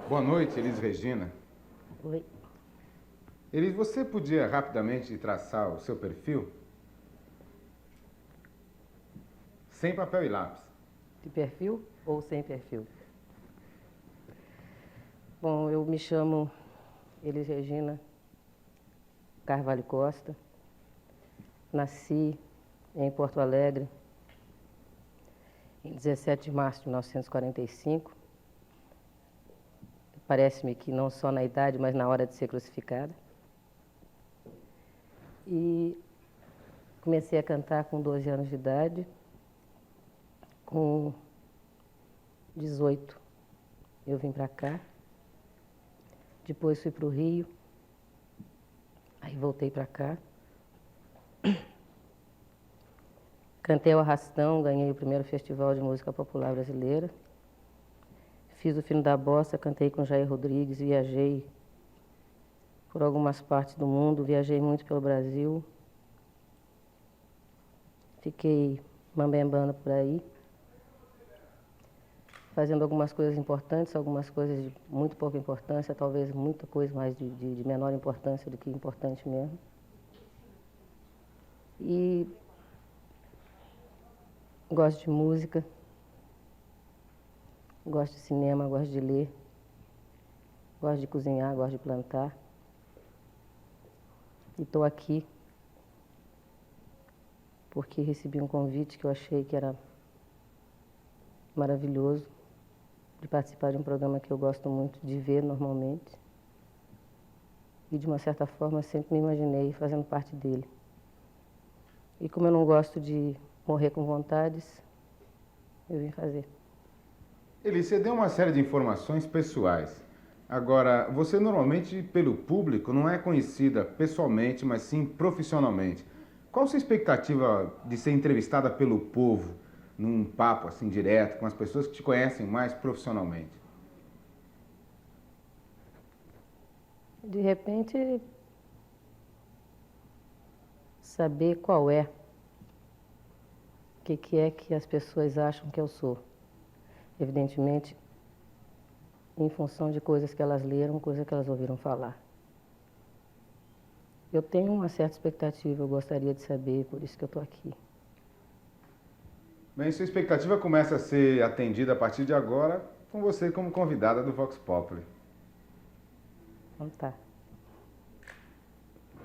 Boa noite, Elis Regina. Oi. Elis, você podia rapidamente traçar o seu perfil? Sem papel e lápis. De perfil ou sem perfil? Bom, eu me chamo Elis Regina Carvalho Costa. Nasci em Porto Alegre em 17 de março de 1945. Parece-me que não só na idade, mas na hora de ser crucificada. E comecei a cantar com 12 anos de idade. Com 18 eu vim para cá. Depois fui para o Rio. Aí voltei para cá. Cantei o Arrastão, ganhei o primeiro Festival de Música Popular Brasileira. Fiz o Fino da Bossa, cantei com Jair Rodrigues, viajei por algumas partes do mundo, viajei muito pelo Brasil. Fiquei mambembando por aí, fazendo algumas coisas importantes, algumas coisas de muito pouca importância, talvez muita coisa mais de menor importância do que importante mesmo. E gosto de música, gosto de cinema, gosto de ler, gosto de cozinhar, gosto de plantar. E estou aqui porque recebi um convite que eu achei que era maravilhoso, de participar de um programa que eu gosto muito de ver normalmente. E, de uma certa forma, sempre me imaginei fazendo parte dele. E como eu não gosto de morrer com vontades, eu vim fazer. Elis, você deu uma série de informações pessoais. Agora, você normalmente, pelo público, não é conhecida pessoalmente, mas sim profissionalmente. Qual a sua expectativa de ser entrevistada pelo povo, num papo assim direto, com as pessoas que te conhecem mais profissionalmente? De repente, saber qual é, o que é que as pessoas acham que eu sou. Evidentemente, em função de coisas que elas leram, coisas que elas ouviram falar. Eu tenho uma certa expectativa, eu gostaria de saber, por isso que eu estou aqui. Bem, sua expectativa começa a ser atendida a partir de agora com você como convidada do Vox Populi. Então tá.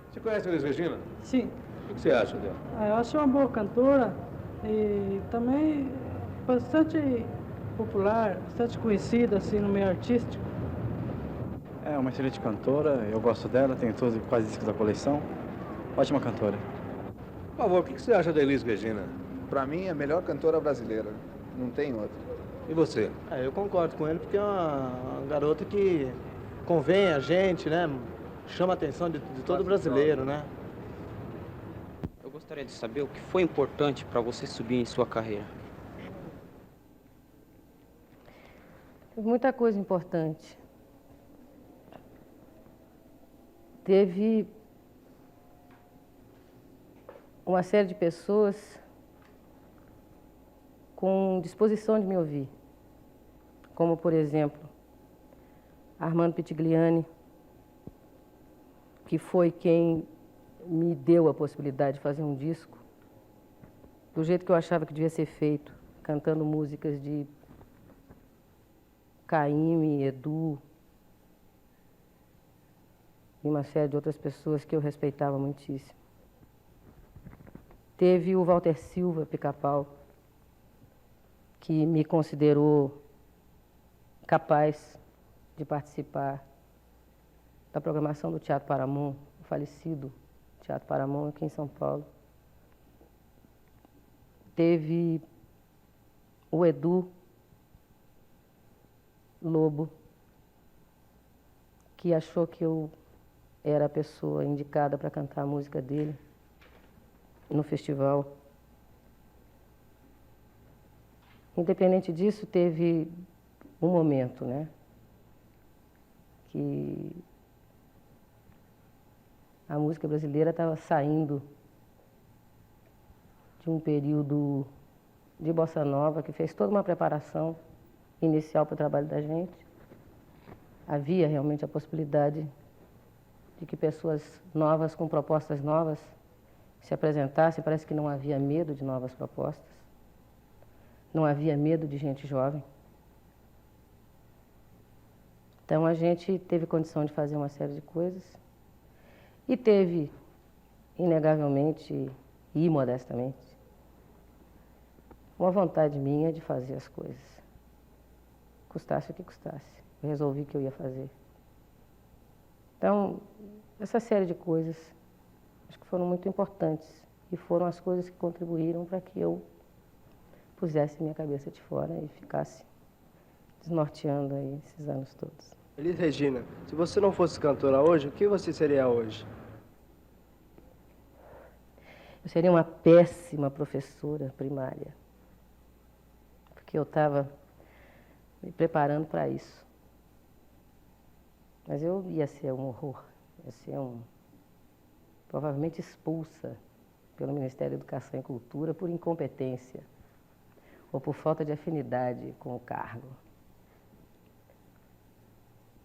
Você conhece a Elis Regina? Sim, O que você acha dela? eu acho uma boa cantora e também bastante popular, bastante conhecida assim no meio artístico. É uma excelente cantora, eu gosto dela, tenho todos quase discos da coleção. Ótima cantora. Por favor, o que você acha da Elis Regina? Pra mim, é a melhor cantora brasileira. Não tem outra. E você? Eu concordo com ele porque é uma garota que convém a gente, né? Chama a atenção de todo brasileiro, né? Eu gostaria de saber o que foi importante para você subir em sua carreira. Teve muita coisa importante. Teve uma série de pessoas com disposição de me ouvir, como, por exemplo, Armando Pitigliani, que foi quem me deu a possibilidade de fazer um disco do jeito que eu achava que devia ser feito, cantando músicas de Caymmi, Edu e uma série de outras pessoas que eu respeitava muitíssimo. Teve o Walter Silva, Pica-Pau, que me considerou capaz de participar da programação do Teatro Paramount, o falecido Teatro Paramount aqui em São Paulo. Teve o Edu Lobo, que achou que eu era a pessoa indicada para cantar a música dele no festival. Independente disso, teve um momento, né, que a música brasileira estava saindo de um período de bossa nova que fez toda uma preparação inicial para o trabalho da gente. havia realmente a possibilidade de que pessoas novas, com propostas novas, se apresentassem. Parece que não havia medo de novas propostas, não havia medo de gente jovem. Então a gente teve condição de fazer uma série de coisas e teve, inegavelmente e modestamente, uma vontade minha de fazer as coisas, custasse o que custasse. Eu resolvi que eu ia fazer. Então, essa série de coisas, acho que foram muito importantes e foram as coisas que contribuíram para que eu pusesse minha cabeça de fora e ficasse desnorteando aí esses anos todos. Elis Regina, se você não fosse cantora hoje, o que você seria hoje? Eu seria uma péssima professora primária, porque eu estava me preparando para isso. Mas eu ia ser um horror, ia ser provavelmente expulsa pelo Ministério da Educação e Cultura por incompetência ou por falta de afinidade com o cargo.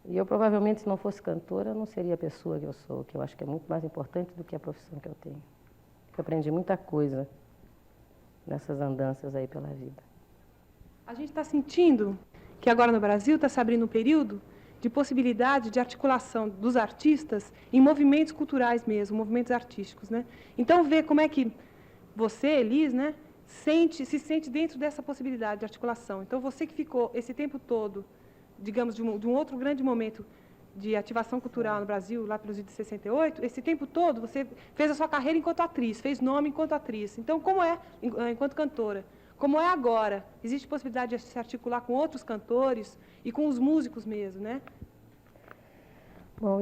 E eu provavelmente, se não fosse cantora, não seria a pessoa que eu sou, que eu acho que é muito mais importante do que a profissão que eu tenho. Eu aprendi muita coisa nessas andanças aí pela vida. A gente está sentindo que agora no Brasil está se abrindo um período de possibilidade de articulação dos artistas em movimentos culturais mesmo, movimentos artísticos, né? Então, ver como é que você, Elis, né, se sente dentro dessa possibilidade de articulação. Então, você que ficou esse tempo todo, digamos, de um outro grande momento de ativação cultural no Brasil, lá pelos anos de 68, esse tempo todo você fez a sua carreira enquanto atriz, fez nome enquanto atriz. Então, como é enquanto cantora? Como é agora? Existe possibilidade de se articular com outros cantores e com os músicos mesmo, né? Bom,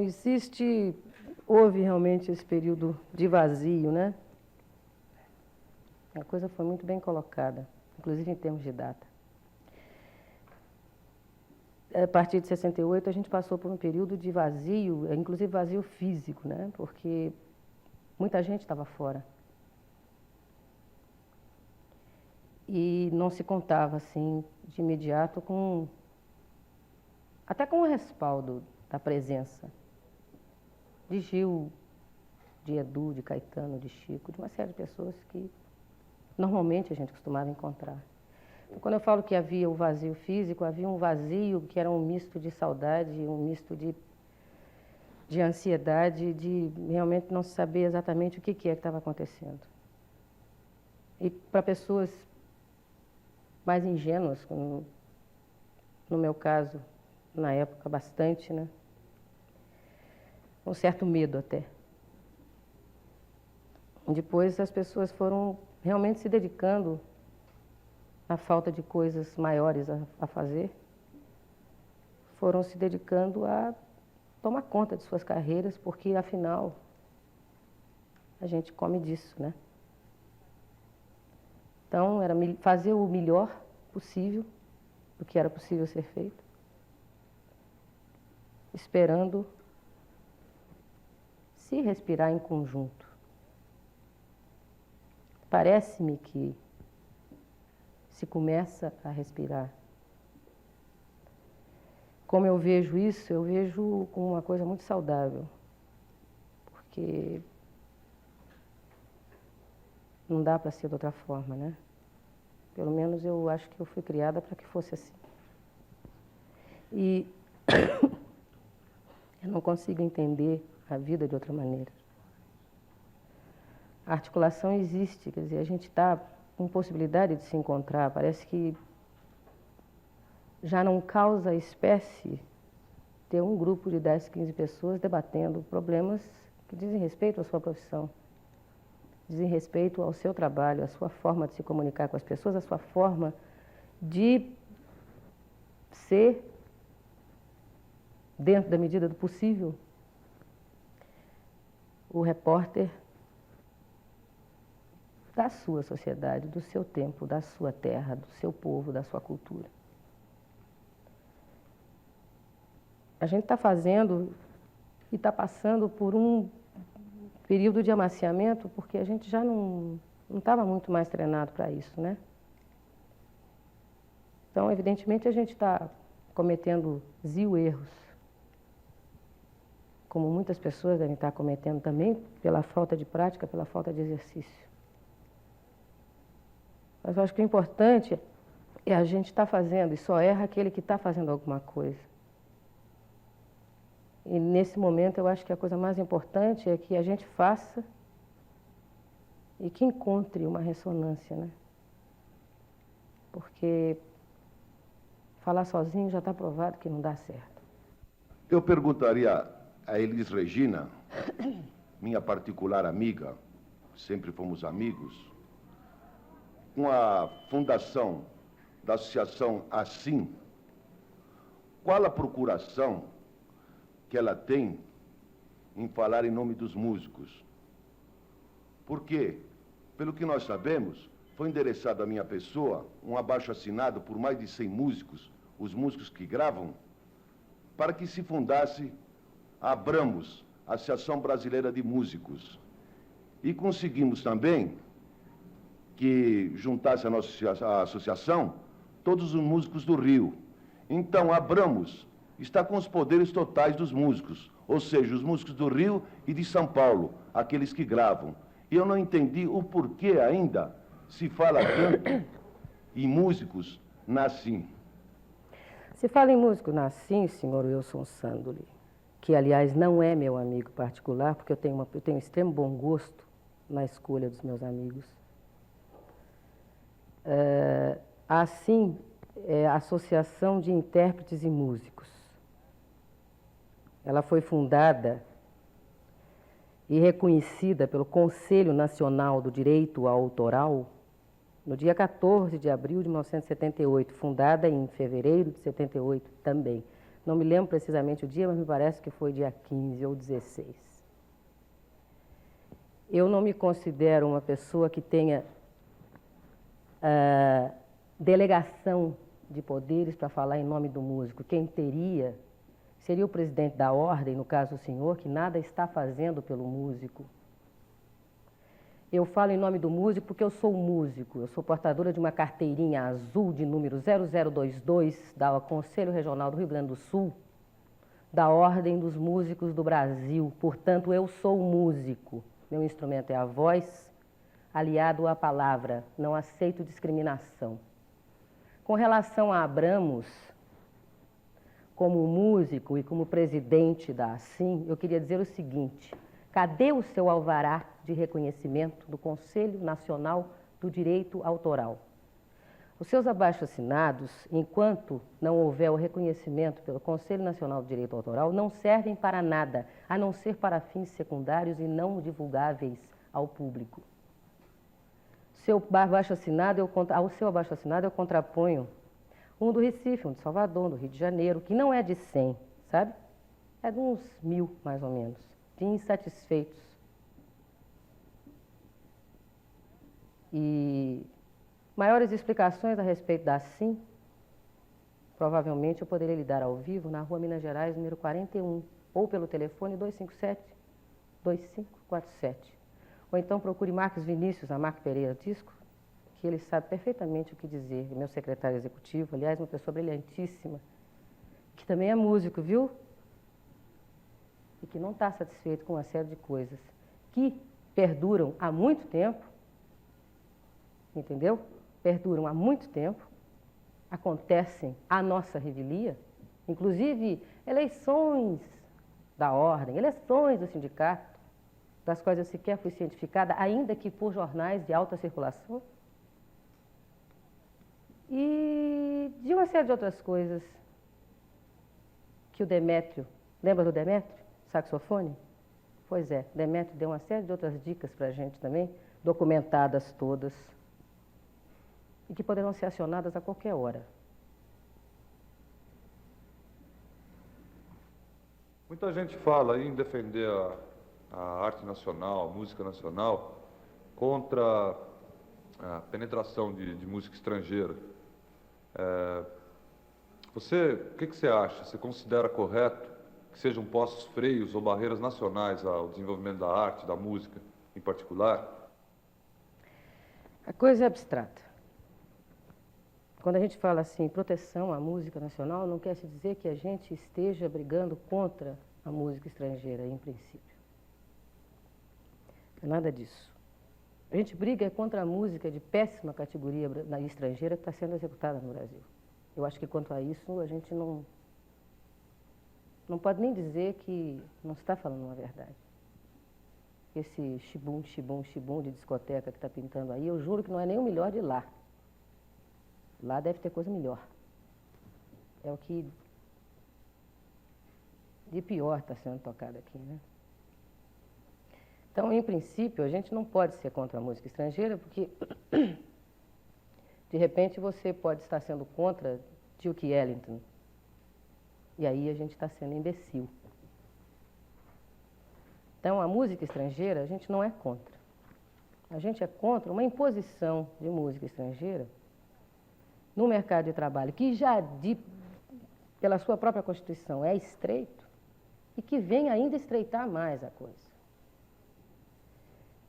houve realmente esse período de vazio, né? A coisa foi muito bem colocada, inclusive em termos de data. A partir de 68, a gente passou por um período de vazio, inclusive vazio físico, né? Porque muita gente estava fora. E não se contava, assim, de imediato até com o respaldo da presença de Gil, de Edu, de Caetano, de Chico, de uma série de pessoas que normalmente a gente costumava encontrar. Então, quando eu falo que havia o vazio físico, havia um vazio que era um misto de saudade, um misto de ansiedade, de realmente não saber exatamente o que é que estava acontecendo. E para pessoas mais ingênuas, como no meu caso, na época, bastante, né? Um certo medo até. Depois as pessoas foram realmente se dedicando à falta de coisas maiores a fazer, foram se dedicando a tomar conta de suas carreiras, porque, afinal, a gente come disso, né? Então, era fazer o melhor possível, do que era possível ser feito, esperando se respirar em conjunto. Parece-me que se começa a respirar. Como eu vejo isso, eu vejo como uma coisa muito saudável, porque não dá para ser de outra forma, né? Pelo menos eu acho que eu fui criada para que fosse assim. E eu não consigo entender a vida de outra maneira. A articulação existe, quer dizer, a gente está com possibilidade de se encontrar. Parece que já não causa espécie ter um grupo de 10, 15 pessoas debatendo problemas que dizem respeito à sua profissão, dizem respeito ao seu trabalho, à sua forma de se comunicar com as pessoas, à sua forma de ser, dentro da medida do possível, o repórter da sua sociedade, do seu tempo, da sua terra, do seu povo, da sua cultura. A gente está fazendo e está passando por um período de amaciamento, porque a gente já não estava muito mais treinado para isso, né? Então, evidentemente, a gente está cometendo erros como muitas pessoas devem estar cometendo também, pela falta de prática, pela falta de exercício. Mas eu acho que o importante é a gente estar fazendo, e só erra aquele que está fazendo alguma coisa. E nesse momento eu acho que a coisa mais importante é que a gente faça e que encontre uma ressonância, né? Porque falar sozinho já está provado que não dá certo. Eu perguntaria a Elis Regina, minha particular amiga, sempre fomos amigos, com a fundação da Associação Assim, qual a procuração que ela tem em falar em nome dos músicos? Porque, pelo que nós sabemos, foi endereçado à minha pessoa um abaixo-assinado por mais de 100 músicos, os músicos que gravam, para que se fundasse a Abramos, Associação Brasileira de Músicos. E conseguimos também que juntasse a nossa associação todos os músicos do Rio. Então, a Abramos está com os poderes totais dos músicos, ou seja, os músicos do Rio e de São Paulo, aqueles que gravam. E eu não entendi o porquê ainda se fala tanto em músicos na Assim. Se fala em músico na Assim, senhor Wilson Sandoli, que, aliás, não é meu amigo particular, porque eu tenho extremo bom gosto na escolha dos meus amigos. A Assim é a Associação de Intérpretes e Músicos. Ela foi fundada e reconhecida pelo Conselho Nacional do Direito Autoral no dia 14 de abril de 1978, fundada em fevereiro de 78 também. Não me lembro precisamente o dia, mas me parece que foi dia 15 ou 16. Eu não me considero uma pessoa que tenha delegação de poderes para falar em nome do músico. Quem teria seria o presidente da ordem, no caso o senhor, que nada está fazendo pelo músico. Eu falo em nome do músico porque eu sou músico. Eu sou portadora de uma carteirinha azul de número 0022 da Conselho Regional do Rio Grande do Sul, da Ordem dos Músicos do Brasil. Portanto, eu sou músico. Meu instrumento é a voz, aliado à palavra. Não aceito discriminação. Com relação a Abramos, como músico e como presidente da Assim, eu queria dizer o seguinte: cadê o seu alvará de reconhecimento do Conselho Nacional do Direito Autoral? Os seus abaixo-assinados, enquanto não houver o reconhecimento pelo Conselho Nacional do Direito Autoral, não servem para nada, a não ser para fins secundários e não divulgáveis ao público. Ao seu abaixo-assinado eu contraponho um do Recife, um de Salvador, um do Rio de Janeiro, que não é de 100, sabe? É de uns 1000, mais ou menos, de insatisfeitos. E maiores explicações a respeito da Assim, provavelmente eu poderia lhe dar ao vivo na Rua Minas Gerais, número 41, ou pelo telefone 257-2547. Ou então procure Marcos Vinícius, a Marco Pereira Disco, que ele sabe perfeitamente o que dizer. Meu secretário executivo, aliás, uma pessoa brilhantíssima, que também é músico, viu? E que não está satisfeito com uma série de coisas que perduram há muito tempo, entendeu? Perduram há muito tempo, acontecem à nossa revelia, inclusive eleições da ordem, eleições do sindicato, das quais eu sequer fui cientificada, ainda que por jornais de alta circulação, e de uma série de outras coisas que o Demétrio, lembra do Demétrio, saxofone? Pois é, Demétrio deu uma série de outras dicas para a gente também, documentadas todas, e que poderão ser acionadas a qualquer hora. Muita gente fala em defender a arte nacional, a música nacional, contra a penetração de música estrangeira. O que você acha? Você considera correto que sejam postos freios ou barreiras nacionais ao desenvolvimento da arte, da música em particular? A coisa é abstrata. Quando a gente fala assim, proteção à música nacional, não quer se dizer que a gente esteja brigando contra a música estrangeira, em princípio. Não é nada disso. A gente briga contra a música de péssima categoria estrangeira que está sendo executada no Brasil. Eu acho que quanto a isso a gente não pode nem dizer que não se está falando uma verdade. Esse chibum de discoteca que está pintando aí, eu juro que não é nem o melhor de lá. Lá deve ter coisa melhor. É o que de pior está sendo tocado aqui, né? Então, em princípio, a gente não pode ser contra a música estrangeira, porque, de repente, você pode estar sendo contra Duke Ellington. E aí a gente está sendo imbecil. Então, a música estrangeira, a gente não é contra. A gente é contra uma imposição de música estrangeira no mercado de trabalho, que já, pela sua própria Constituição, é estreito e que vem ainda estreitar mais a coisa.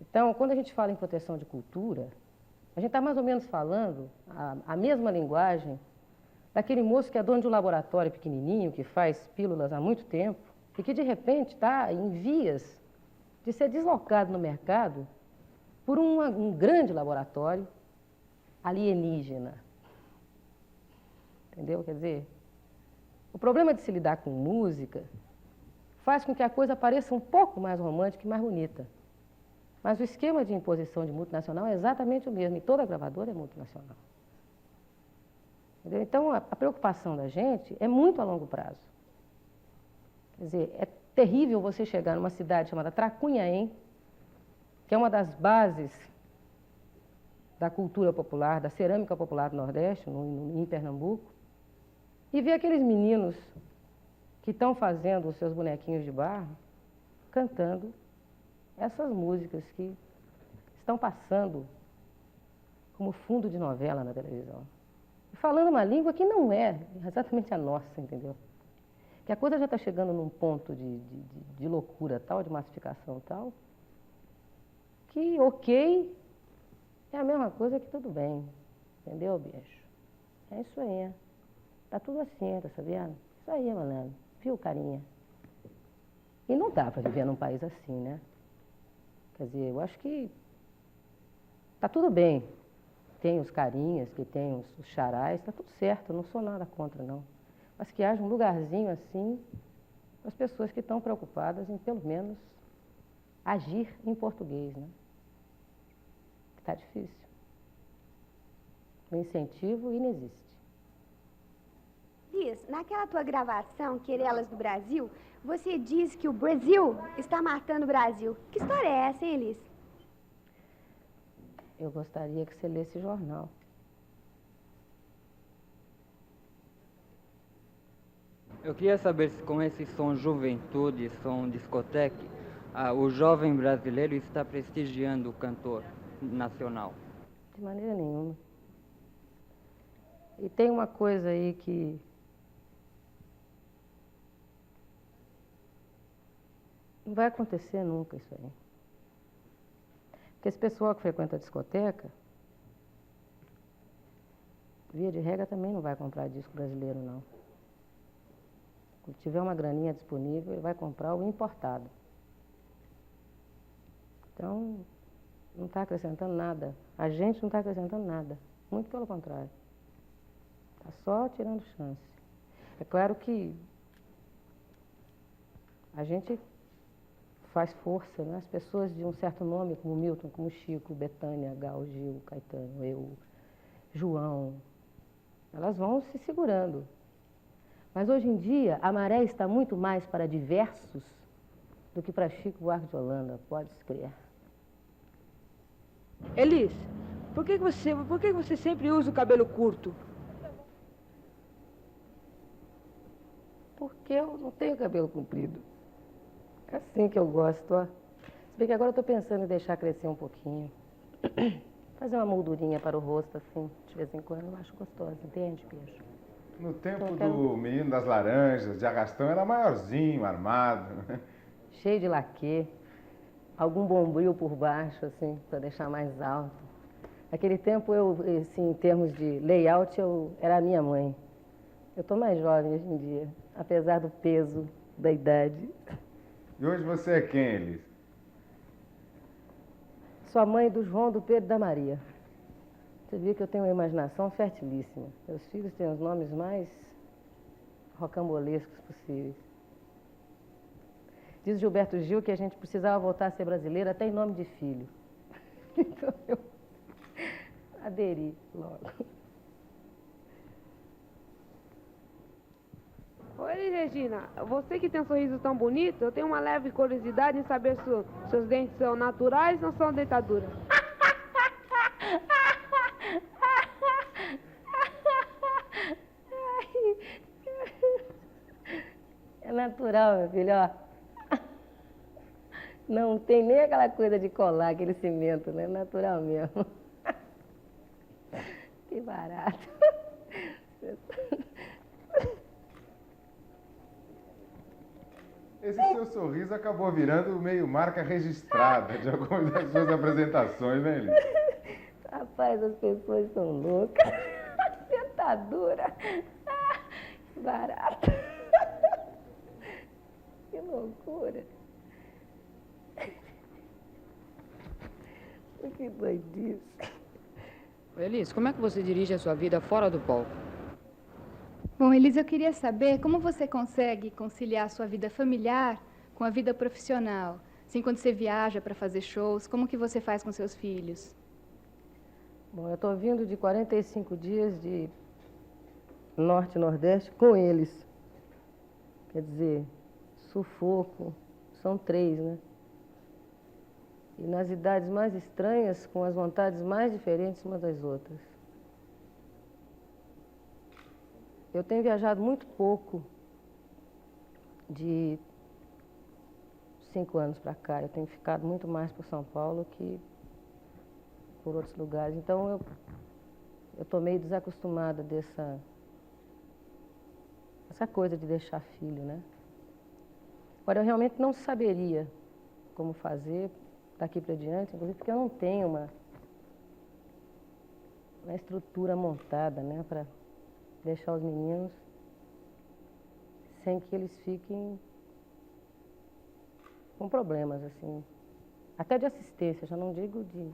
Então, quando a gente fala em proteção de cultura, a gente está mais ou menos falando a mesma linguagem daquele moço que é dono de um laboratório pequenininho, que faz pílulas há muito tempo, e que, de repente, está em vias de ser deslocado no mercado por um grande laboratório alienígena. Entendeu? Quer dizer, o problema de se lidar com música faz com que a coisa pareça um pouco mais romântica e mais bonita. Mas o esquema de imposição de multinacional é exatamente o mesmo, e toda gravadora é multinacional. Entendeu? Então, a preocupação da gente é muito a longo prazo. Quer dizer, é terrível você chegar numa cidade chamada Tracunhaém, que é uma das bases da cultura popular, da cerâmica popular do Nordeste, em Pernambuco, e ver aqueles meninos que estão fazendo os seus bonequinhos de barro, cantando essas músicas que estão passando como fundo de novela na televisão. E falando uma língua que não é exatamente a nossa, entendeu? Que a coisa já está chegando num ponto de loucura tal, de massificação tal, que ok é a mesma coisa que tudo bem, entendeu, bicho? É isso aí. Tá tudo assim, tá sabendo? Isso aí, malandro. Viu, carinha? E não dá para viver num país assim, né? Quer dizer, eu acho que tá tudo bem. Tem os carinhas, que tem os charais, tá tudo certo, eu não sou nada contra, não. Mas que haja um lugarzinho assim para as pessoas que estão preocupadas em, pelo menos, agir em português, né? Está difícil. O incentivo inexiste. Liz, naquela tua gravação, Querelas do Brasil, você diz que o Brasil está matando o Brasil. Que história é essa, hein, Liz? Eu gostaria que você lesse jornal. Eu queria saber se com esse som juventude, som discoteque, o jovem brasileiro está prestigiando o cantor nacional. De maneira nenhuma. E tem uma coisa aí que não vai acontecer nunca isso aí. Porque esse pessoal que frequenta a discoteca, via de regra, também não vai comprar disco brasileiro, não. Se tiver uma graninha disponível, ele vai comprar o importado. Então, não está acrescentando nada. A gente não está acrescentando nada. Muito pelo contrário. Está só tirando chance. É claro que a gente faz força, né? As pessoas de um certo nome, como Milton, como Chico, Betânia, Gal, Gil, Caetano, eu, João, elas vão se segurando. Mas hoje em dia, a maré está muito mais para diversos do que para Chico Buarque de Holanda, pode-se crer. Elis, por que você sempre usa o cabelo curto? Porque eu não tenho cabelo comprido. É assim que eu gosto, ó. Se bem que agora eu estou pensando em deixar crescer um pouquinho. Fazer uma moldurinha para o rosto, assim, de vez em quando, eu acho gostoso, entende, Peixe? No tempo do menino das laranjas, de arrastão, era maiorzinho, armado. Cheio de laquê, algum bombril por baixo, assim, para deixar mais alto. Naquele tempo, eu, assim, em termos de layout, eu era a minha mãe. Eu estou mais jovem hoje em dia, apesar do peso da idade. E hoje você é quem, Elis? Sou a mãe do João, do Pedro e da Maria. Você viu que eu tenho uma imaginação fertilíssima. Meus filhos têm os nomes mais rocambolescos possíveis. Diz Gilberto Gil que a gente precisava voltar a ser brasileiro até em nome de filho. Então eu aderi logo. Oi, Regina. Você que tem um sorriso tão bonito, eu tenho uma leve curiosidade em saber se seus dentes são naturais ou são dentadura. É natural, meu filho, ó. Não tem nem aquela coisa de colar, aquele cimento, né? É natural mesmo. Que barato. Esse seu sorriso acabou virando meio marca registrada de algumas das suas apresentações, né, Elis? Rapaz, as pessoas são loucas. Dentadura. Que barato. Que loucura. Que doidice. Elis, como é que você dirige a sua vida fora do palco? Bom, Elis, eu queria saber como você consegue conciliar a sua vida familiar com a vida profissional. Assim, quando você viaja para fazer shows, como que você faz com seus filhos? Bom, eu estou vindo de 45 dias de Norte e Nordeste com eles. Quer dizer, sufoco, são 3, né? E nas idades mais estranhas, com as vontades mais diferentes umas das outras. Eu tenho viajado muito pouco de 5 anos para cá. Eu tenho ficado muito mais por São Paulo que por outros lugares. Então, eu estou meio desacostumada essa coisa de deixar filho, né? Agora, eu realmente não saberia como fazer daqui para diante, inclusive porque eu não tenho uma estrutura montada, né, para deixar os meninos sem que eles fiquem com problemas, assim, até de assistência, já não digo de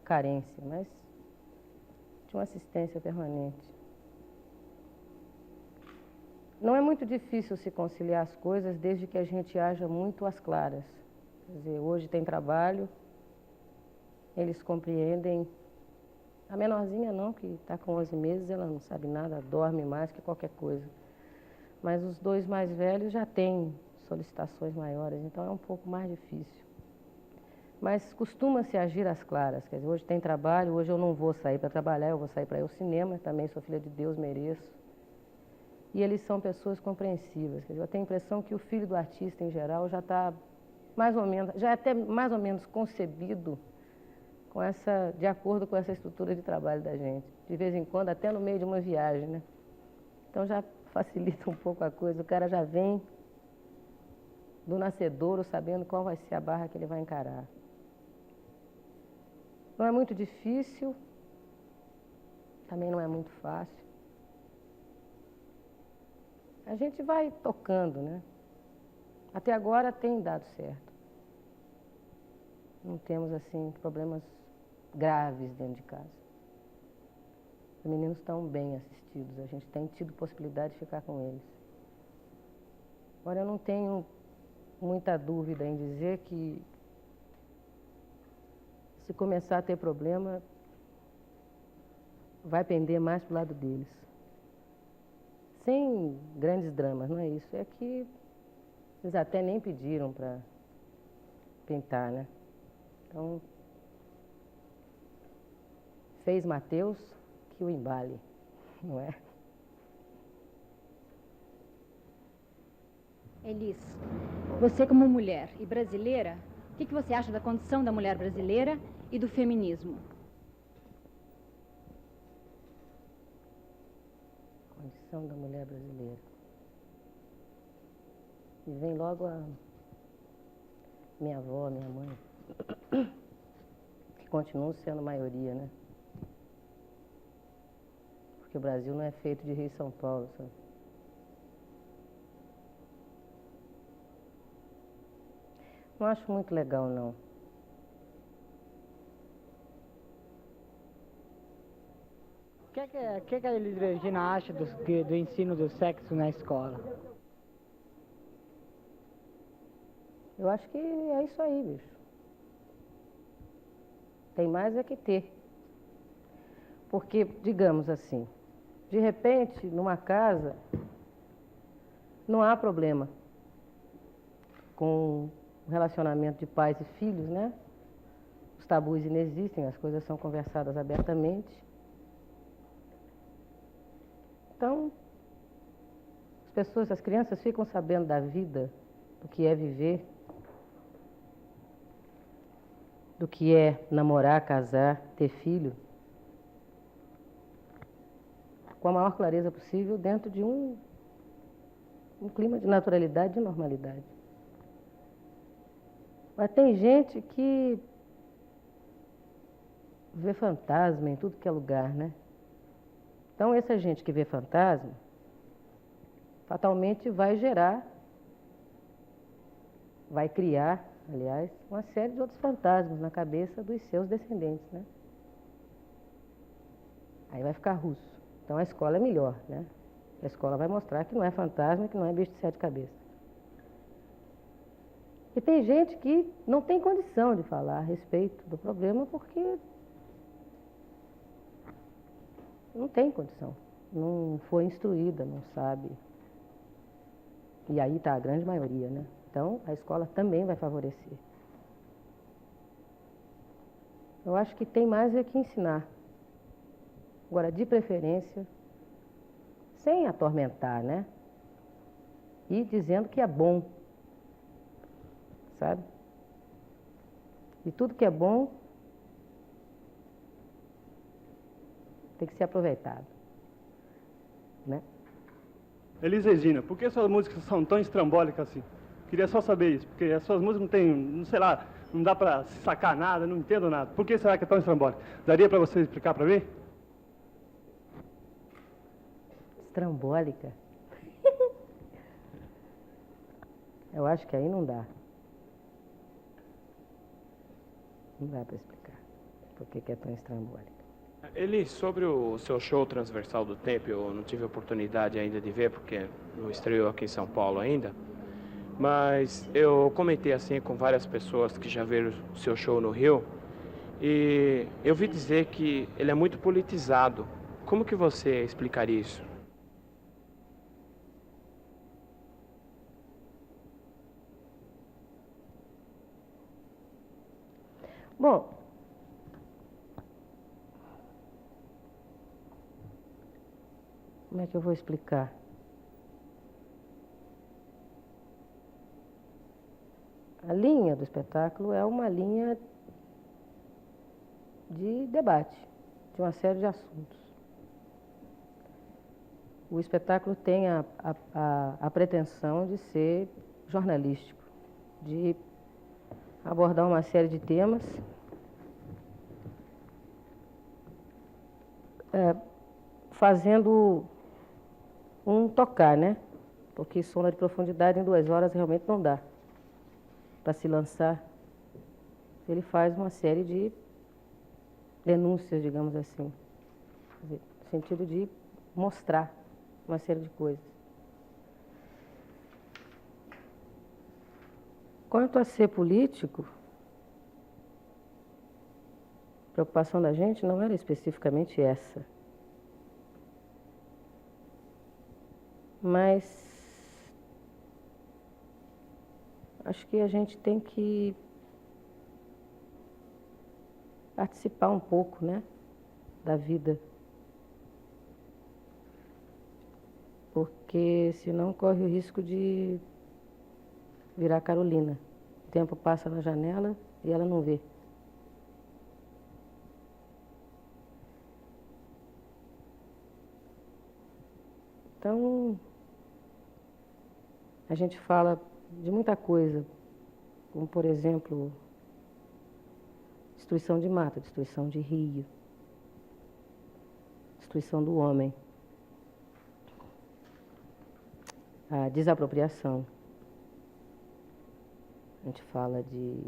carência, mas de uma assistência permanente. Não é muito difícil se conciliar as coisas desde que a gente haja muito às claras. Quer dizer, hoje tem trabalho, eles compreendem. A menorzinha não, que está com 11 meses, ela não sabe nada, dorme mais que qualquer coisa. Mas os 2 mais velhos já têm solicitações maiores, então é um pouco mais difícil. Mas costuma-se agir às claras, quer dizer, hoje tem trabalho, hoje eu não vou sair para trabalhar, eu vou sair para ir ao cinema, também sou filha de Deus, mereço. E eles são pessoas compreensivas, quer dizer, eu tenho a impressão que o filho do artista, em geral, já está mais ou menos, já é até mais ou menos concebido de acordo com essa estrutura de trabalho da gente. De vez em quando, até no meio de uma viagem, né? Então já facilita um pouco a coisa, o cara já vem do nascedouro sabendo qual vai ser a barra que ele vai encarar. Não é muito difícil, também não é muito fácil. A gente vai tocando, né? Até agora tem dado certo. Não temos, assim, problemas graves dentro de casa. Os meninos estão bem assistidos, a gente tem tido possibilidade de ficar com eles. Agora, eu não tenho muita dúvida em dizer que se começar a ter problema, vai pender mais para o lado deles. Sem grandes dramas, não é isso. É que eles até nem pediram para pintar, né? Então, fez Mateus que o embale, não é? Elis, você como mulher e brasileira, o que você acha da condição da mulher brasileira e do feminismo? Condição da mulher brasileira. E vem logo a minha avó, minha mãe, que continuam sendo maioria, né? Porque o Brasil não é feito de Rio e São Paulo, sabe? Não acho muito legal, não. O que a Elis Regina acha do ensino do sexo na escola? Eu acho que é isso aí, bicho. Tem mais é que ter. Porque, digamos assim, de repente, numa casa, não há problema com o relacionamento de pais e filhos, né? Os tabus inexistem, as coisas são conversadas abertamente. Então, as crianças ficam sabendo da vida, do que é viver, do que é namorar, casar, ter filho, com a maior clareza possível, dentro de um clima de naturalidade e de normalidade. Mas tem gente que vê fantasma em tudo que é lugar, né? Então, essa gente que vê fantasma, fatalmente vai criar, aliás, uma série de outros fantasmas na cabeça dos seus descendentes, né? Aí vai ficar russo. Então, a escola é melhor, né? A escola vai mostrar que não é fantasma, que não é bicho de 7 cabeças. E tem gente que não tem condição de falar a respeito do problema porque não tem condição, não foi instruída, não sabe. E aí está a grande maioria, né? Então, a escola também vai favorecer. Eu acho que tem mais é que ensinar. Agora, de preferência, sem atormentar, né? E dizendo que é bom, sabe? E tudo que é bom tem que ser aproveitado, né? Elis Regina, por que suas músicas são tão estrambólicas assim? Queria só saber isso, porque as suas músicas não tem, não sei lá, não dá pra sacar nada, não entendo nada. Por que será que é tão estrambólica? Daria pra você explicar pra mim? Estrambólica? Eu acho que aí não dá. Não dá pra explicar por que é tão estrambólica. Eli, sobre o seu show Transversal do Tempo, eu não tive a oportunidade ainda de ver, porque não estreou aqui em São Paulo ainda, mas eu comentei assim com várias pessoas que já viram o seu show no Rio, e eu vi dizer que ele é muito politizado. Como que você explicaria isso? Bom, como é que eu vou explicar? A linha do espetáculo é uma linha de debate, de uma série de assuntos. O espetáculo tem a pretensão de ser jornalístico, de abordar uma série de temas fazendo um tocar, né? Porque Sonda de Profundidade em 2 horas realmente não dá para se lançar. Ele faz uma série de denúncias, digamos assim, no sentido de mostrar uma série de coisas. Quanto a ser político, a preocupação da gente não era especificamente essa. Mas acho que a gente tem que participar um pouco, né, da vida. Porque senão corre o risco de virar Carolina. O tempo passa na janela e ela não vê. Então, a gente fala de muita coisa, como, por exemplo, destruição de mata, destruição de rio, destruição do homem, a desapropriação, A gente fala de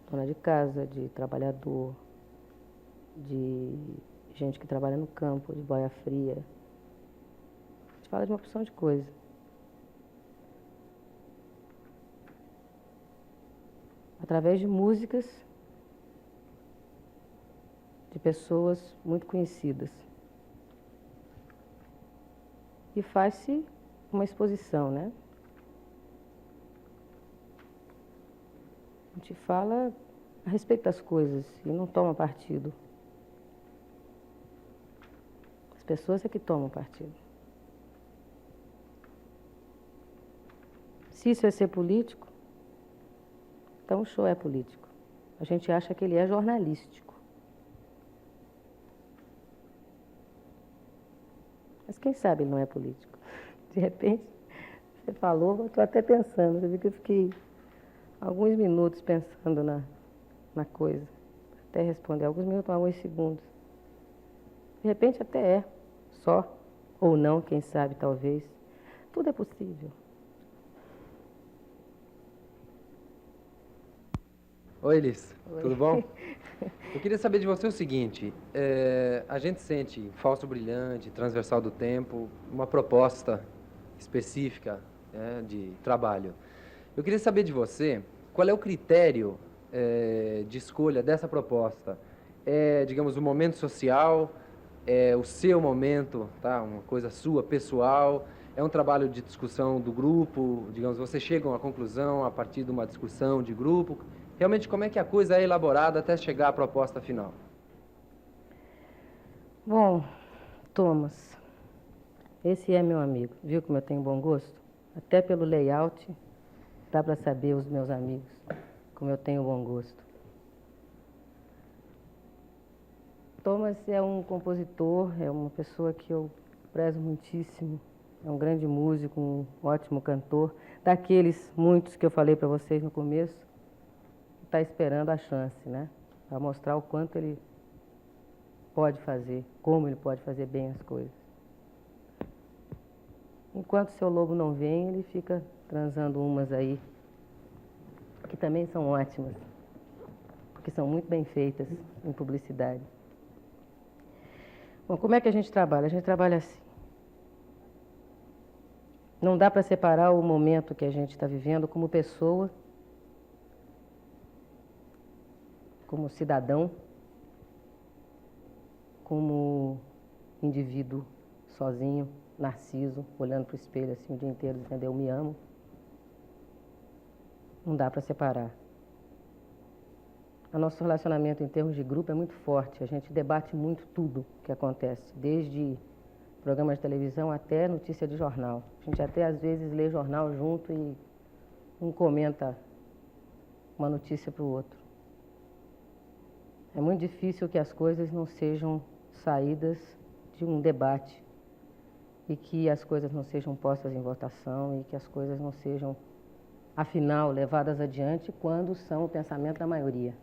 dona de casa, de trabalhador, de gente que trabalha no campo, de boia fria. A gente fala de uma porção de coisa. Através de músicas de pessoas muito conhecidas. E faz-se uma exposição, né? A gente fala a respeito das coisas e não toma partido. As pessoas é que tomam partido. Se isso é ser político, então o show é político. A gente acha que ele é jornalístico. Mas quem sabe ele não é político? De repente, você falou, eu estou até pensando. Eu vi que eu fiquei alguns minutos pensando na coisa. Até responder. Alguns minutos, alguns segundos. De repente até é. Só. Ou não, quem sabe, talvez. Tudo é possível. Oi, Elis. Oi. Tudo bom? Eu queria saber de você o seguinte, a gente sente Fausto Brilhante, Transversal do Tempo, uma proposta específica, né, de trabalho. Eu queria saber de você, qual é o critério de escolha dessa proposta? É, digamos, o momento social, é o seu momento, tá? Uma coisa sua, pessoal, é um trabalho de discussão do grupo, digamos, vocês chegam à conclusão a partir de uma discussão de grupo. Realmente, como é que a coisa é elaborada até chegar à proposta final? Bom, Thomas, esse é meu amigo. Viu como eu tenho bom gosto? Até pelo layout, dá para saber os meus amigos, como eu tenho bom gosto. Thomas é um compositor, é uma pessoa que eu prezo muitíssimo. É um grande músico, um ótimo cantor. Daqueles muitos que eu falei para vocês no começo, está esperando a chance, né? Para mostrar o quanto ele pode fazer, como ele pode fazer bem as coisas. Enquanto seu lobo não vem, ele fica transando umas aí, que também são ótimas, porque são muito bem feitas em publicidade. Bom, como é que a gente trabalha? A gente trabalha assim. Não dá para separar o momento que a gente está vivendo como pessoa, como cidadão, como indivíduo sozinho, narciso, olhando para o espelho assim o dia inteiro, dizendo eu me amo. Não dá para separar. O nosso relacionamento em termos de grupo é muito forte. A gente debate muito tudo que acontece, desde programa de televisão até notícia de jornal. A gente até às vezes lê jornal junto e um comenta uma notícia para o outro. É muito difícil que as coisas não sejam saídas de um debate e que as coisas não sejam postas em votação e que as coisas não sejam, afinal, levadas adiante quando são o pensamento da maioria.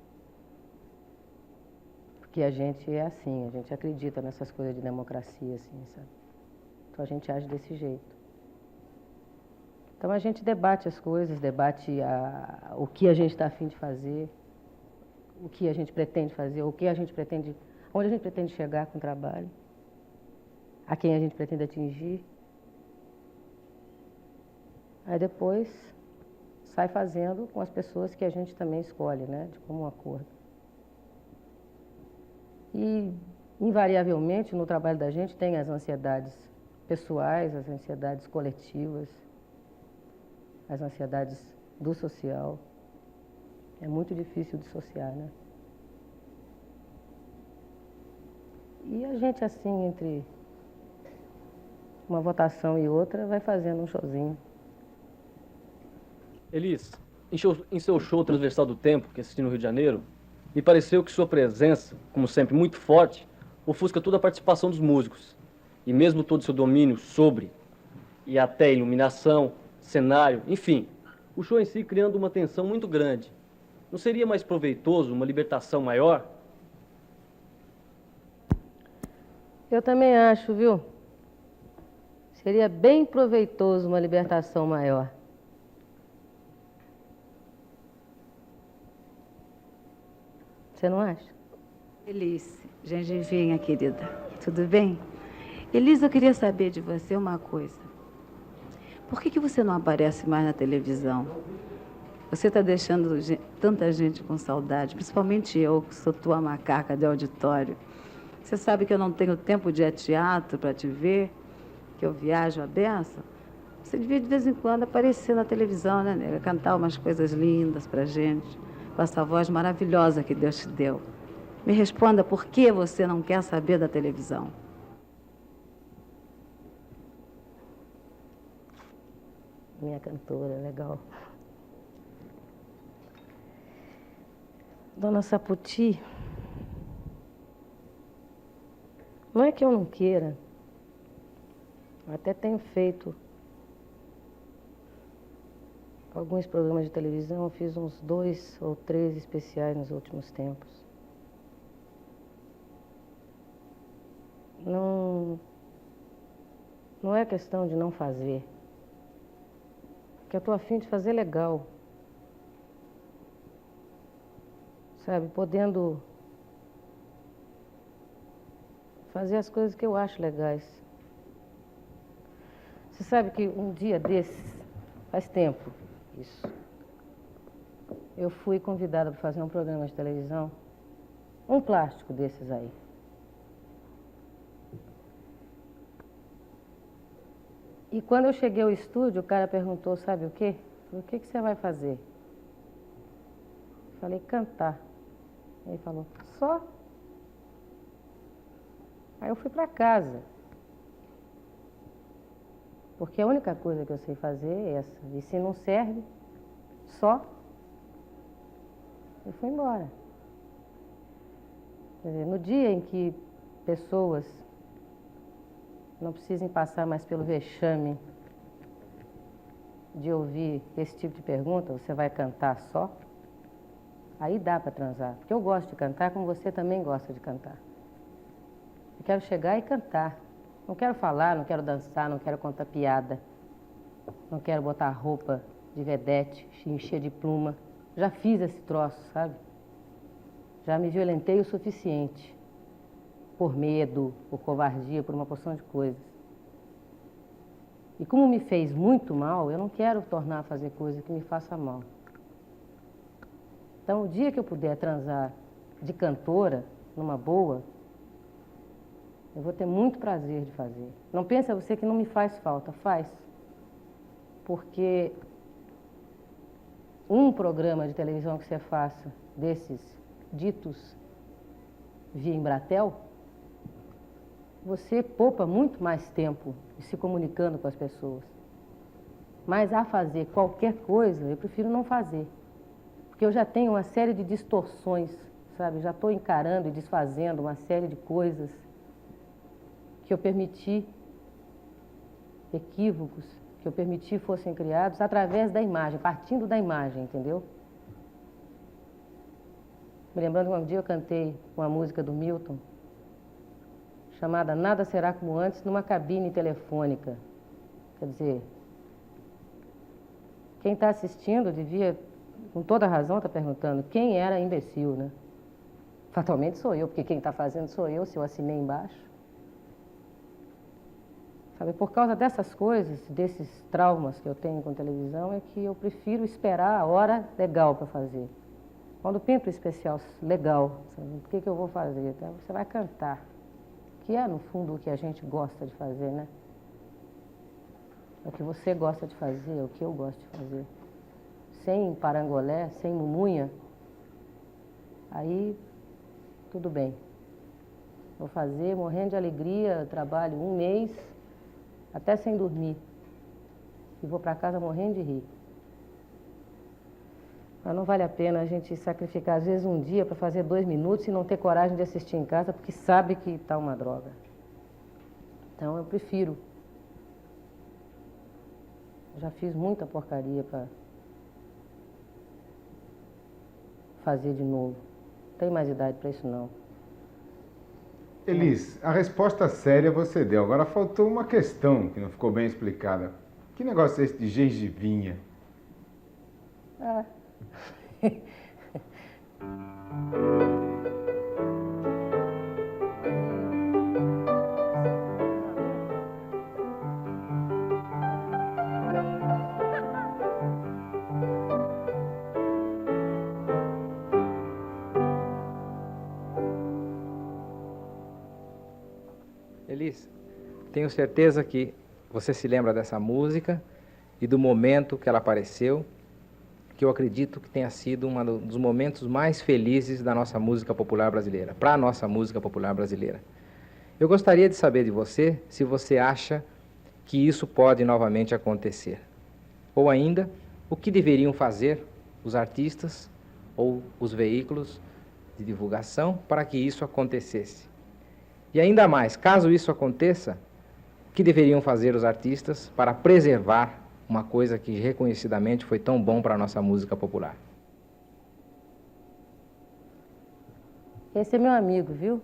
Porque a gente é assim, a gente acredita nessas coisas de democracia, assim, sabe? Então a gente age desse jeito. Então a gente debate as coisas, debate o que a gente está a fim de fazer, o que a gente pretende fazer, o que a gente pretende, onde a gente pretende chegar com o trabalho, a quem a gente pretende atingir. Aí depois sai fazendo com as pessoas que a gente também escolhe, né, de comum acordo. E, invariavelmente, no trabalho da gente tem as ansiedades pessoais, as ansiedades coletivas, as ansiedades do social. É muito difícil dissociar, né? E a gente, assim, entre uma votação e outra, vai fazendo um showzinho. Elis, em seu show Transversal do Tempo, que assisti no Rio de Janeiro, me pareceu que sua presença, como sempre, muito forte, ofusca toda a participação dos músicos. E mesmo todo o seu domínio sobre, e até iluminação, cenário, enfim, o show em si criando uma tensão muito grande. Não seria mais proveitoso uma libertação maior? Eu também acho, viu? Seria bem proveitoso uma libertação maior. Você não acha? Elis, gengivinha, querida. Tudo bem? Elis, eu queria saber de você uma coisa. Por que você não aparece mais na televisão? Você está deixando tanta gente com saudade, principalmente eu, que sou tua macaca de auditório. Você sabe que eu não tenho tempo de ir a teatro para te ver, que eu viajo a beça? Você devia de vez em quando aparecer na televisão, né, nega? Cantar umas coisas lindas pra gente, com essa voz maravilhosa que Deus te deu. Me responda por que você não quer saber da televisão. Minha cantora, legal. Dona Saputi, não é que eu não queira. Eu até tenho feito alguns programas de televisão, eu fiz uns 2 ou 3 especiais nos últimos tempos. Não é questão de não fazer. Porque eu estou a fim de fazer legal. Sabe, podendo fazer as coisas que eu acho legais. Você sabe que um dia desses, faz tempo isso, eu fui convidada para fazer um programa de televisão, um plástico desses aí. E quando eu cheguei ao estúdio, o cara perguntou, sabe o quê? O que você vai fazer? Eu falei, cantar. Ele falou, só? Aí eu fui para casa. Porque a única coisa que eu sei fazer é essa. E se não serve, só, eu fui embora. Quer dizer, no dia em que pessoas não precisem passar mais pelo vexame de ouvir esse tipo de pergunta, você vai cantar só? Aí dá para transar. Porque eu gosto de cantar como você também gosta de cantar. Eu quero chegar e cantar. Não quero falar, não quero dançar, não quero contar piada. Não quero botar roupa de vedete, encher de pluma. Já fiz esse troço, sabe? Já me violentei o suficiente. Por medo, por covardia, por uma porção de coisas. E como me fez muito mal, eu não quero tornar a fazer coisa que me faça mal. Então, o dia que eu puder transar de cantora, numa boa, eu vou ter muito prazer de fazer. Não pensa você que não me faz falta, faz. Porque um programa de televisão que você faça, desses ditos via Embratel, você poupa muito mais tempo se comunicando com as pessoas. Mas a fazer qualquer coisa, eu prefiro não fazer. Porque eu já tenho uma série de distorções, sabe? Já estou encarando e desfazendo uma série de coisas que eu permiti, equívocos, que eu permiti fossem criados através da imagem, partindo da imagem, entendeu? Me lembrando que um dia eu cantei uma música do Milton, chamada Nada Será Como Antes, numa cabine telefônica. Quer dizer, quem está assistindo devia, com toda razão, estar perguntando quem era imbecil, né? Fatalmente sou eu, porque quem está fazendo sou eu, se eu assinei embaixo. Sabe, por causa dessas coisas, desses traumas que eu tenho com televisão, é que eu prefiro esperar a hora legal para fazer. Quando pinto o especial legal, sabe, o que eu vou fazer? Então, você vai cantar, que é, no fundo, o que a gente gosta de fazer, né? É o que você gosta de fazer, é o que eu gosto de fazer. Sem parangolé, sem mumunha, aí tudo bem. Vou fazer, morrendo de alegria, trabalho 1 mês, até sem dormir. E vou para casa morrendo de rir. Mas não vale a pena a gente sacrificar, às vezes, um dia para fazer 2 minutos e não ter coragem de assistir em casa, porque sabe que está uma droga. Então, eu prefiro. Já fiz muita porcaria para fazer de novo. Não tenho mais idade para isso, não. Elis, a resposta séria você deu. Agora faltou uma questão que não ficou bem explicada. Que negócio é esse de gengivinha? Ah. tenho certeza que você se lembra dessa música e do momento que ela apareceu, que eu acredito que tenha sido um dos momentos mais felizes da nossa música popular brasileira, para a nossa música popular brasileira. Eu gostaria de saber de você se você acha que isso pode novamente acontecer. Ou ainda, o que deveriam fazer os artistas ou os veículos de divulgação para que isso acontecesse. E ainda mais, caso isso aconteça, o que deveriam fazer os artistas para preservar uma coisa que reconhecidamente foi tão bom para a nossa música popular? Esse é meu amigo, viu?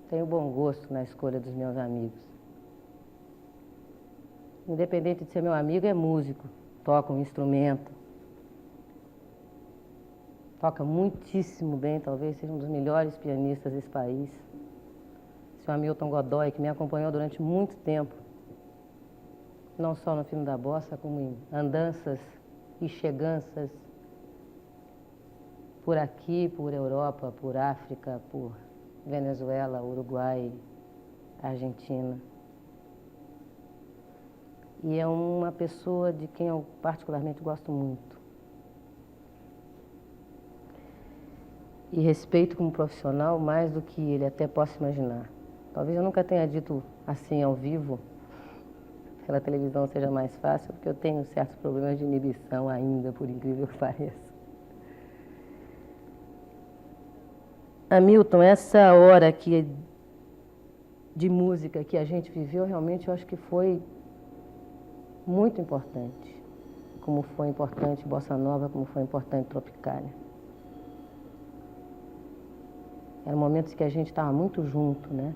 Tenho bom gosto na escolha dos meus amigos. Independente de ser meu amigo, é músico, toca um instrumento. Toca muitíssimo bem, talvez seja um dos melhores pianistas desse país. Seu Hamilton Godoy, que me acompanhou durante muito tempo, não só no filme da Bossa, como em andanças e cheganças por aqui, por Europa, por África, por Venezuela, Uruguai, Argentina. E é uma pessoa de quem eu particularmente gosto muito. E respeito como profissional mais do que ele até possa imaginar. Talvez eu nunca tenha dito assim ao vivo, pela televisão seja mais fácil, porque eu tenho certos problemas de inibição ainda, por incrível que pareça. Hamilton, essa hora aqui de música que a gente viveu, realmente eu acho que foi muito importante. Como foi importante Bossa Nova, como foi importante Tropicália. Eram momentos que a gente estava muito junto, né?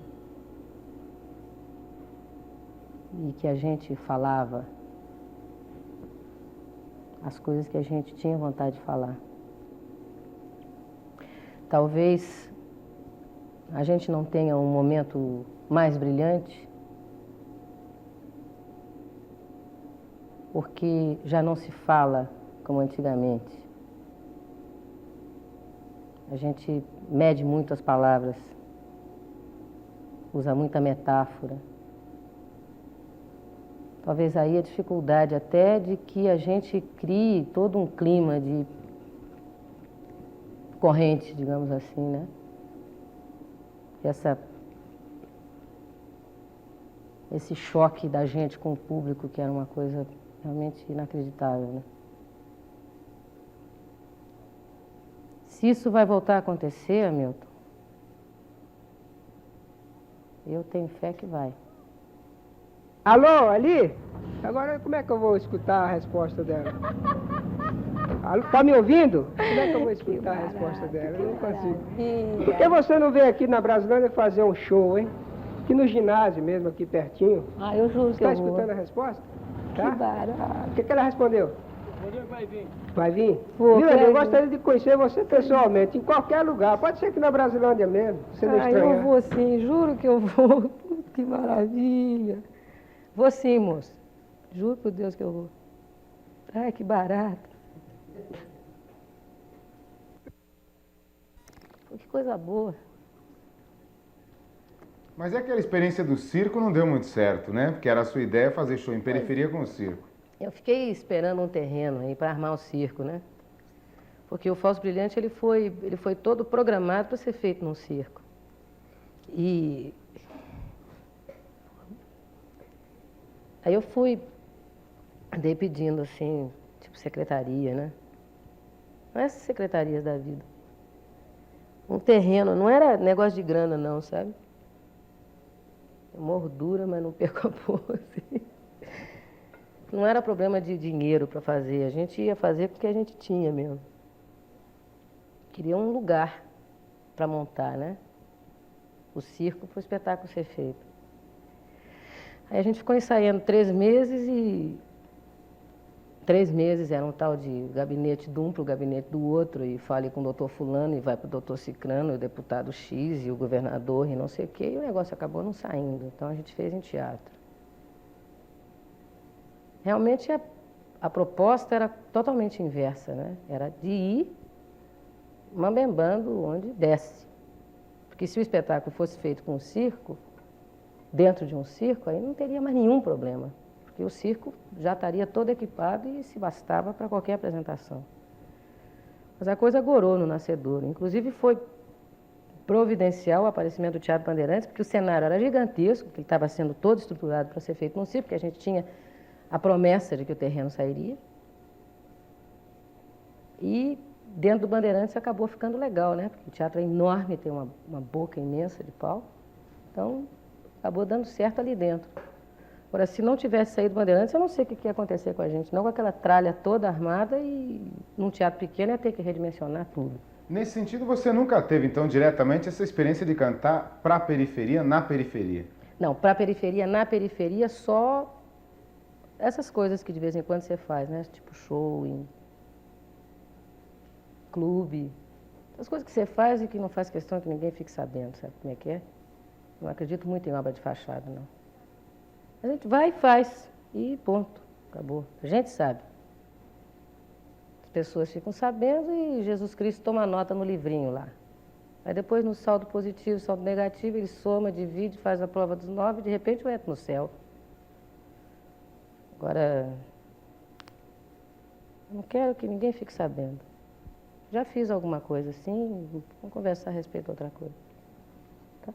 E que a gente falava as coisas que a gente tinha vontade de falar. Talvez a gente não tenha um momento mais brilhante, porque já não se fala como antigamente. A gente mede muito as palavras, usa muita metáfora. Talvez aí a dificuldade até de que a gente crie todo um clima de corrente, digamos assim, né? Esse choque da gente com o público, que era uma coisa realmente inacreditável, né? Se isso vai voltar a acontecer, Hamilton, eu tenho fé que vai. Alô, ali? Agora como é que eu vou escutar a resposta dela? Alô, tá me ouvindo? Como é que eu vou escutar a resposta dela? Eu não consigo. Por que você não veio aqui na Brasilândia fazer um show, hein? Aqui no ginásio mesmo, aqui pertinho. Ah, eu juro que eu vou. Está escutando a resposta? Tá? Que barato. O que ela respondeu? Vai vir. Vai vir? Vou, Viu, quero eu vir. gostaria de conhecer você pessoalmente, em qualquer lugar. Pode ser aqui na Brasilândia mesmo, você não estranha. Eu vou sim, juro que eu vou. Que maravilha. Vou sim, moço. Juro por Deus que eu vou. Ai, que barato. Que coisa boa. Mas é aquela experiência do circo não deu muito certo, né? Porque era a sua ideia fazer show em periferia com o circo. Eu fiquei esperando um terreno aí para armar o circo, né? Porque o Falso Brilhante ele foi todo programado para ser feito num circo. E aí eu andei pedindo assim, tipo secretaria, né? Não essas secretarias da vida. Um terreno, não era negócio de grana não, sabe? Eu morro dura, mas não perco a pose. Não era problema de dinheiro para fazer, a gente ia fazer porque a gente tinha mesmo. Queria um lugar para montar, né? O circo para o espetáculo ser feito. Aí a gente ficou ensaiando 3 meses e 3 meses era um tal de gabinete de um para o gabinete do outro, e fale com o doutor fulano e vai para o doutor Cicrano, e o deputado X e o governador e não sei o quê, e o negócio acabou não saindo. Então a gente fez em teatro. Realmente a proposta era totalmente inversa, né? Era de ir mambembando onde desce. Porque se o espetáculo fosse feito com o circo, dentro de um circo, aí não teria mais nenhum problema, porque o circo já estaria todo equipado e se bastava para qualquer apresentação. Mas a coisa gorou no Nascedouro. Inclusive foi providencial o aparecimento do Teatro Bandeirantes, porque o cenário era gigantesco, que estava sendo todo estruturado para ser feito num circo, porque a gente tinha a promessa de que o terreno sairia. E dentro do Bandeirantes acabou ficando legal, né? Porque o teatro é enorme, tem uma boca imensa de palco. Então, acabou dando certo ali dentro. Agora, se não tivesse saído do Bandeirantes, eu não sei o que ia acontecer com a gente. Não com aquela tralha toda armada e num teatro pequeno ia ter que redimensionar tudo. Nesse sentido, você nunca teve, então, diretamente essa experiência de cantar para a periferia, na periferia? Não, para a periferia, na periferia, só essas coisas que de vez em quando você faz, né? Tipo show, em clube. As coisas que você faz e que não faz questão que ninguém fique sabendo, sabe como é que é? Não acredito muito em obra de fachada, não. A gente vai e faz, e ponto, acabou. A gente sabe. As pessoas ficam sabendo e Jesus Cristo toma nota no livrinho lá. Aí depois no saldo positivo, saldo negativo, ele soma, divide, faz a prova dos 9 e de repente eu entro no céu. Agora, não quero que ninguém fique sabendo. Já fiz alguma coisa assim, vamos conversar a respeito de outra coisa. Tá?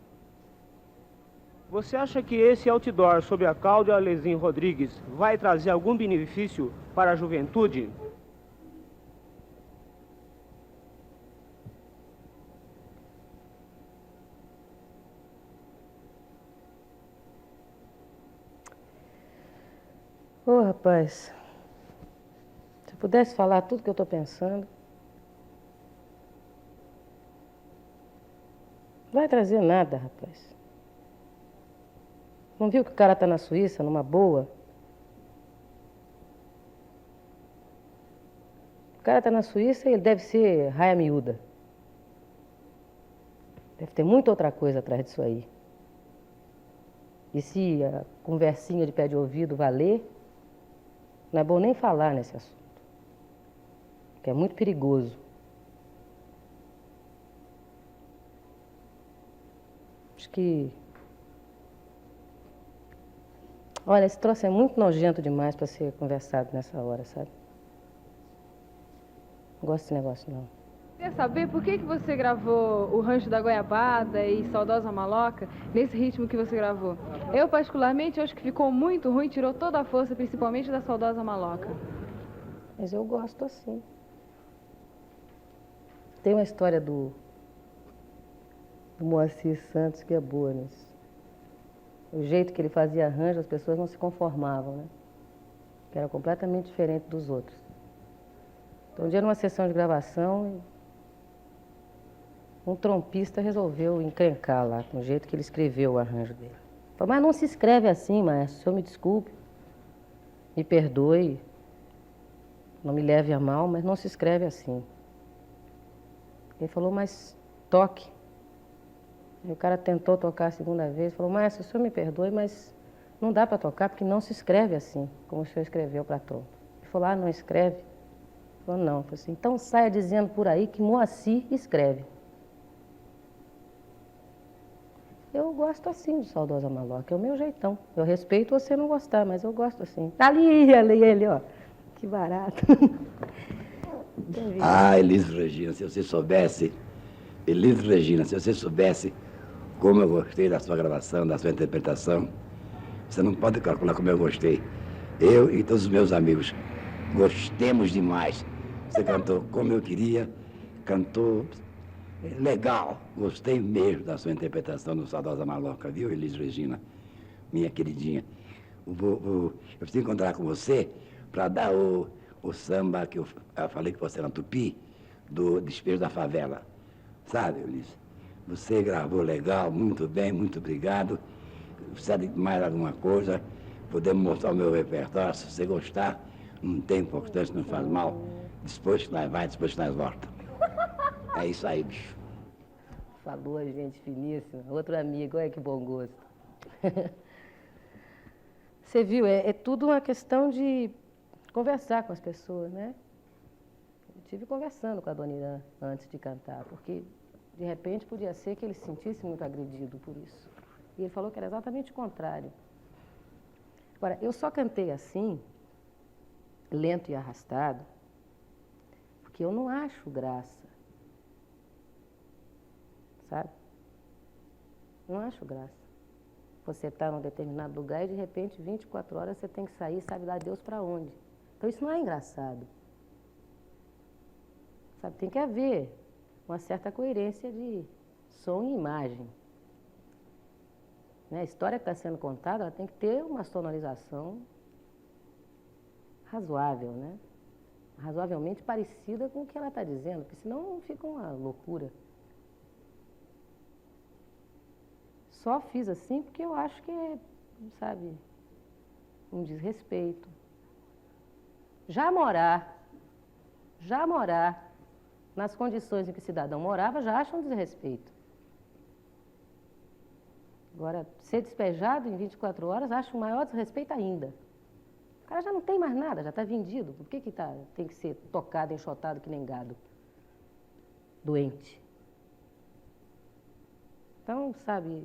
Você acha que esse outdoor sobre a Cláudia Alezin Rodrigues vai trazer algum benefício para a juventude? Ô, rapaz, se eu pudesse falar tudo que eu estou pensando, não vai trazer nada, rapaz. Não viu que o cara está na Suíça, numa boa? O cara está na Suíça e ele deve ser raia miúda. Deve ter muita outra coisa atrás disso aí. E se a conversinha de pé de ouvido valer, não é bom nem falar nesse assunto, porque é muito perigoso. Acho que... Olha, esse troço é muito nojento demais para ser conversado nessa hora, sabe? Não gosto desse negócio, não. Queria saber por que você gravou o Rancho da Goiabada e Saudosa Maloca nesse ritmo que você gravou? Eu, particularmente, acho que ficou muito ruim, tirou toda a força, principalmente da Saudosa Maloca. Mas eu gosto assim. Tem uma história do Moacir Santos que é boa nisso. O jeito que ele fazia arranjo, as pessoas não se conformavam, né? Que era completamente diferente dos outros. Então, um dia, numa sessão de gravação, um trompista resolveu encrencar lá, com o jeito que ele escreveu o arranjo dele. Falou, mas não se escreve assim, maestro, o senhor me desculpe, me perdoe, não me leve a mal, mas não se escreve assim. Ele falou, mas toque. E o cara tentou tocar a segunda vez, falou, maestro, o senhor me perdoe, mas não dá para tocar porque não se escreve assim, como o senhor escreveu para trompa. Ele falou, não escreve? Ele falou, não. Eu falei assim, então saia dizendo por aí que Moacir escreve. Eu gosto assim de Saudosa Maloca, é o meu jeitão. Eu respeito você não gostar, mas eu gosto assim. Ali ele, ó. Que barato. Ah, Elis Regina, se você soubesse, Elis Regina, se você soubesse como eu gostei da sua gravação, da sua interpretação, você não pode calcular como eu gostei. Eu e todos os meus amigos gostemos demais. Você cantou como eu queria, cantou legal. Gostei mesmo da sua interpretação do Saudosa Maloca, viu, Elis Regina? Minha queridinha. Eu preciso encontrar com você para dar o samba que eu falei que você era tupi, do Despejo da Favela. Sabe, Elis? Você gravou legal, muito bem, muito obrigado. Precisa de mais alguma coisa, podemos mostrar o meu repertório. Se você gostar, não tem importância, não faz mal. Depois que nós vai, depois que nós volta. É isso aí, bicho. Falou, gente finíssima. Outro amigo, olha que bom gosto. Você viu, é tudo uma questão de conversar com as pessoas, né? Eu estive conversando com a Dona Irã antes de cantar, porque, de repente, podia ser que ele se sentisse muito agredido por isso. E ele falou que era exatamente o contrário. Agora, eu só cantei assim, lento e arrastado, porque eu não acho graça. Sabe? Não acho graça. Você está num determinado lugar e, de repente, 24 horas você tem que sair, sabe lá Deus para onde. Então, isso não é engraçado. Sabe? Tem que haver uma certa coerência de som e imagem. Né? A história que está sendo contada, ela tem que ter uma sonorização razoável, né? Razoavelmente parecida com o que ela está dizendo, porque senão fica uma loucura. Só fiz assim porque eu acho que é, sabe, um desrespeito. Já morar nas condições em que o cidadão morava, já acho um desrespeito. Agora, ser despejado em 24 horas, acho um maior desrespeito ainda. O cara já não tem mais nada, já está vendido. Por que tem que ser tocado, enxotado que nem gado? Doente. Então, sabe,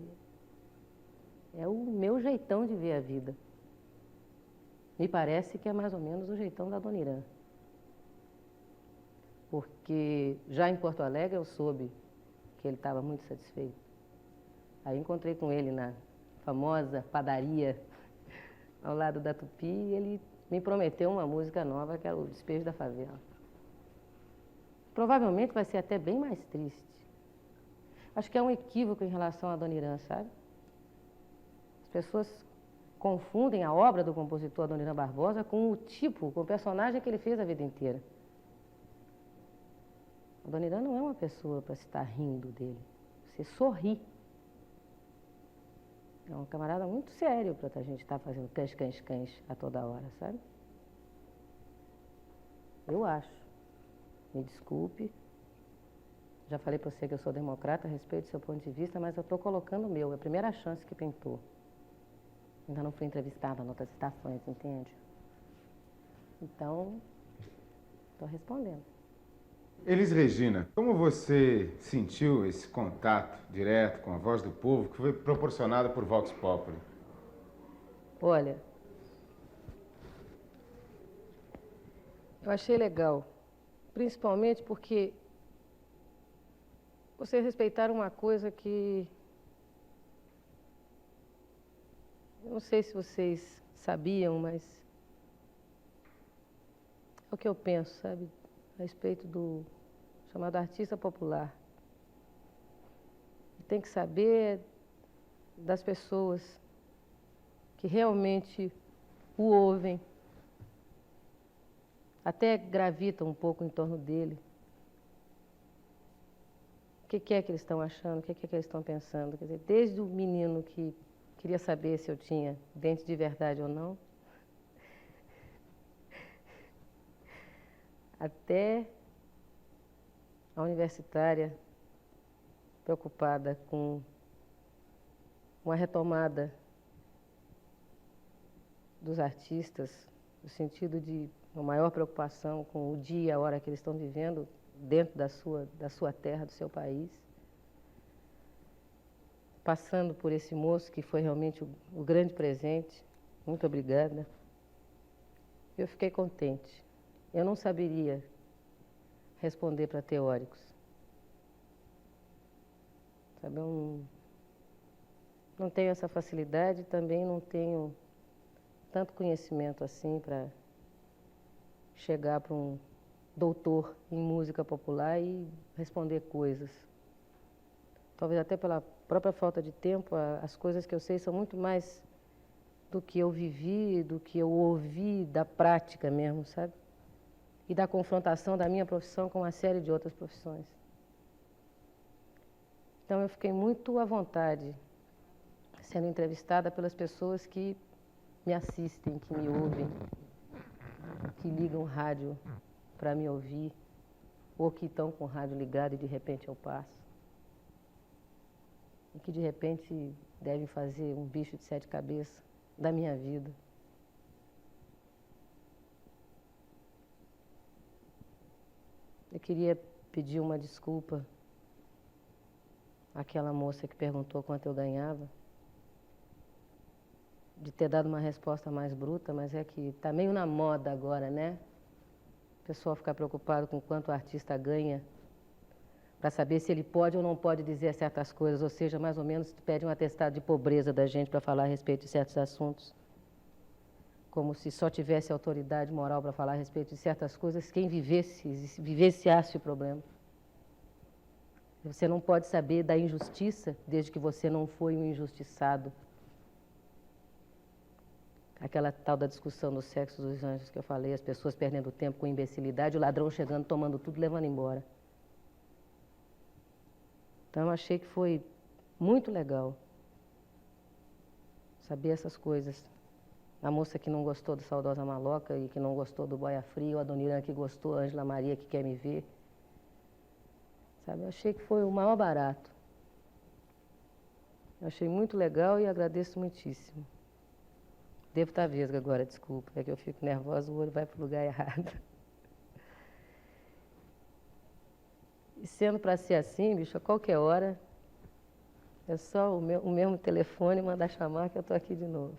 é o meu jeitão de ver a vida. Me parece que é mais ou menos o jeitão da Dona Irã. Porque já em Porto Alegre eu soube que ele estava muito satisfeito. Aí encontrei com ele na famosa padaria ao lado da Tupi e ele me prometeu uma música nova que era o Despejo da Favela. Provavelmente vai ser até bem mais triste. Acho que é um equívoco em relação à Dona Irã, sabe? As pessoas confundem a obra do compositor Dona Irã Barbosa com com o personagem que ele fez a vida inteira. A Dona Irã não é uma pessoa para se estar rindo dele. Você sorri. É um camarada muito sério para a gente estar fazendo cães a toda hora, sabe? Eu acho. Me desculpe. Já falei para você que eu sou democrata, respeito o seu ponto de vista, mas eu estou colocando o meu. É a primeira chance que pintou. Ainda não fui entrevistada em outras estações, entende? Então, estou respondendo. Elis Regina, como você sentiu esse contato direto com a voz do povo que foi proporcionado por Vox Populi? Olha, eu achei legal, principalmente porque vocês respeitaram uma coisa que eu não sei se vocês sabiam, mas é o que eu penso, sabe? A respeito do chamado artista popular. Tem que saber das pessoas que realmente o ouvem, até gravitam um pouco em torno dele. O que é que eles estão achando, o que é que eles estão pensando. Quer dizer, desde o menino que queria saber se eu tinha dente de verdade ou não, até a universitária preocupada com uma retomada dos artistas, no sentido de uma maior preocupação com o dia e a hora que eles estão vivendo dentro da sua terra, do seu país. Passando por esse moço que foi realmente o grande presente. Muito obrigada. Eu fiquei contente. Eu não saberia responder para teóricos. Sabe, eu não tenho essa facilidade, também não tenho tanto conhecimento assim para chegar para um doutor em música popular e responder coisas. Talvez até pela própria falta de tempo, as coisas que eu sei são muito mais do que eu vivi, do que eu ouvi da prática mesmo, sabe? E da confrontação da minha profissão com uma série de outras profissões. Então eu fiquei muito à vontade sendo entrevistada pelas pessoas que me assistem, que me ouvem, que ligam o rádio para me ouvir, ou que estão com o rádio ligado e de repente eu passo. E que de repente devem fazer um bicho de 7 cabeças da minha vida. Eu queria pedir uma desculpa àquela moça que perguntou quanto eu ganhava. de ter dado uma resposta mais bruta, mas é que está meio na moda agora, né? O pessoal ficar preocupado com quanto o artista ganha para saber se ele pode ou não pode dizer certas coisas, ou seja, mais ou menos pede um atestado de pobreza da gente para falar a respeito de certos assuntos. Como se só tivesse autoridade moral para falar a respeito de certas coisas quem vivenciasse o problema. Você não pode saber da injustiça desde que você não foi um injustiçado. Aquela tal da discussão do sexo dos anjos que eu falei, as pessoas perdendo tempo com imbecilidade, o ladrão chegando, tomando tudo, levando embora. Então, eu achei que foi muito legal saber essas coisas. A moça que não gostou do Saudosa Maloca e que não gostou do Boia Fria, o Adoniran que gostou, a Ângela Maria que quer me ver. Sabe, eu achei que foi o maior barato. Eu achei muito legal e agradeço muitíssimo. Devo estar vesga agora, desculpa, é que eu fico nervosa, o olho vai para o lugar errado. E sendo para ser assim, bicho, a qualquer hora, é só o mesmo telefone mandar chamar que eu estou aqui de novo.